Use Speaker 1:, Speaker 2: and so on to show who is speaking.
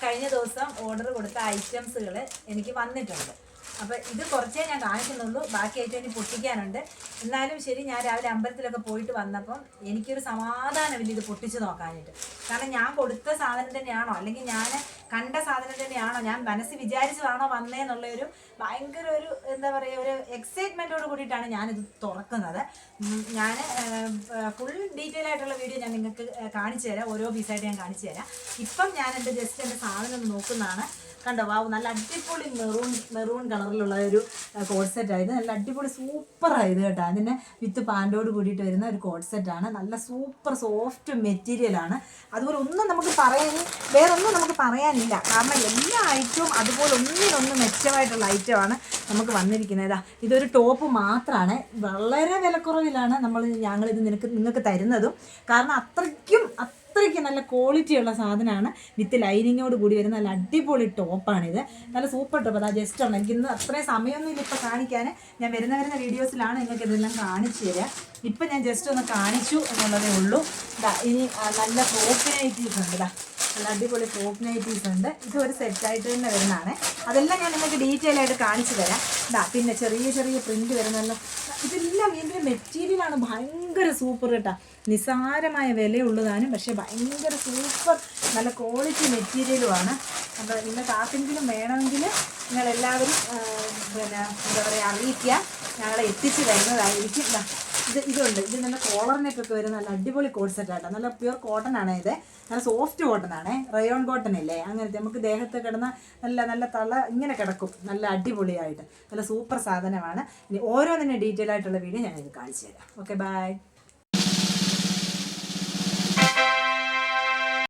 Speaker 1: കഴിഞ്ഞ ദിവസം ഓർഡർ കൊടുത്ത ഐറ്റംസുകൾ എനിക്ക് വന്നിട്ടുണ്ട്. അപ്പോൾ ഇത് കുറച്ചേ ഞാൻ കാണിക്കുന്നുള്ളൂ, ബാക്കി ഐറ്റം ഇനി പൊട്ടിക്കാനുണ്ട്. എന്നാലും ശരി, ഞാൻ രാവിലെ അമ്പലത്തിലൊക്കെ പോയിട്ട് വന്നപ്പം എനിക്കൊരു സമാധാനമില്ല ഇത് പൊട്ടിച്ച് നോക്കാനായിട്ട്. കാരണം ഞാൻ കൊടുത്ത സാധനം തന്നെയാണോ, അല്ലെങ്കിൽ ഞാൻ കണ്ട സാധനം തന്നെയാണോ, ഞാൻ മനസ്സിൽ വിചാരിച്ചതാണോ വന്നേന്നുള്ളൊരു ഭയങ്കര ഒരു എന്താ പറയുക, ഒരു എക്സൈറ്റ്മെൻറ്റോട് കൂടിയിട്ടാണ് ഞാനിത് തുറക്കുന്നത്. ഞാൻ ഫുൾ ഡീറ്റെയിൽ ആയിട്ടുള്ള വീഡിയോ ഞാൻ നിങ്ങൾക്ക് കാണിച്ചു തരാം, ഓരോ പീസായിട്ട് ഞാൻ കാണിച്ചു തരാം. ഇപ്പം ഞാൻ ജസ്റ്റ് എൻ്റെ സാധനം ഒന്ന് നോക്കുന്നതാണ്. കണ്ടോ, വാവ്, നല്ല അടിപൊളി മെറൂൺ കളറിലുള്ള ഒരു കോഡ് സെറ്റായത്, നല്ല അടിപൊളി സൂപ്പറായത് കേട്ടോ. അതിൻ്റെ വിത്ത് പാൻറ്റോട് കൂടിയിട്ട് വരുന്ന ഒരു കോഡ് സെറ്റാണ്. നല്ല സൂപ്പർ സോഫ്റ്റ് മെറ്റീരിയലാണ്. അതുപോലെ ഒന്നും നമുക്ക് വേറൊന്നും നമുക്ക് പറയാനില്ല. കാരണം എല്ലാ ഐറ്റവും അതുപോലെ ഒന്നിനൊന്ന് മെച്ചമായിട്ടുള്ള ഐറ്റമാണ് നമുക്ക് വന്നിരിക്കുന്നത്. ഇതൊരു ടോപ്പ് മാത്രമാണ്, വളരെ വിലക്കുറവിലാണ് ഞങ്ങളിത് നിങ്ങൾക്ക് തരുന്നതും. കാരണം അത്രയ്ക്കും നല്ല ക്വാളിറ്റിയുള്ള സാധനമാണ്. വിത്ത് ലൈനിങ്ങോട് കൂടി വരുന്ന നല്ല അടിപൊളി ടോപ്പാണിത്. നല്ല സൂപ്പർ ടോപ്പ്. അതാ ജസ്റ്റ് ആണ്, എനിക്കിന്ന് അത്രയും സമയമൊന്നുമില്ല ഇപ്പോൾ കാണിക്കാൻ. ഞാൻ വരുന്ന വീഡിയോസിലാണ് നിങ്ങൾക്ക് ഇതെല്ലാം കാണിച്ചു തരിക. ഇപ്പം ഞാൻ ജസ്റ്റ് ഒന്ന് കാണിച്ചു എന്നുള്ളതേ ഉള്ളൂ. ഇനി നല്ല ഫ്രോക്ക് നൈറ്റീസ് ഉണ്ട്, നല്ല അടിപൊളി ഫ്രോക്ക് നൈറ്റീസ് ഉണ്ട്. ഇതൊരു സെറ്റായിട്ട് തന്നെ വരുന്നതാണ്. അതെല്ലാം ഞാൻ നിങ്ങൾക്ക് ഡീറ്റെയിൽ ആയിട്ട് കാണിച്ചു തരാം. പിന്നെ ചെറിയ പ്രിൻറ്റ് വരുന്നല്ലോ. ഇതെല്ലാം ഇതിൻ്റെ മെറ്റീരിയലാണ് ഭയങ്കര സൂപ്പർ കേട്ടോ. നിസ്സാരമായ വിലയുള്ളതാനും പക്ഷേ ഭയങ്കര സൂപ്പർ നല്ല ക്വാളിറ്റി മെറ്റീരിയലുമാണ്. അപ്പോൾ നിങ്ങൾക്ക് ആർക്കെങ്കിലും വേണമെങ്കിൽ നിങ്ങളെല്ലാവരും എന്താ പറയുക അറിയിക്കുക, ഞങ്ങളെ എത്തിച്ച് തരുന്നതായിരിക്കും. ഇതുണ്ട്, ഇത് നല്ല കോളറിനൊക്കെ വരുന്ന നല്ല അടിപൊളി കോഡ് സെറ്റാട്ടോ. നല്ല പ്യുവർ കോട്ടൺ ആണ് ഇത്, നല്ല സോഫ്റ്റ് കോട്ടൺ ആണ്, റയോൺ കോട്ടൺ ഇല്ലേ അങ്ങനത്തെ. നമുക്ക് ദേഹത്ത് കിടന്ന നല്ല തള ഇങ്ങനെ കിടക്കും, നല്ല അടിപൊളിയായിട്ട്. നല്ല സൂപ്പർ സാധനമാണ്. ഇനി ഓരോന്നിൻ്റെ ഡീറ്റെയിൽ ആയിട്ടുള്ള വീഡിയോ ഞാനിത് കാണിച്ചു തരാം. Okay, by.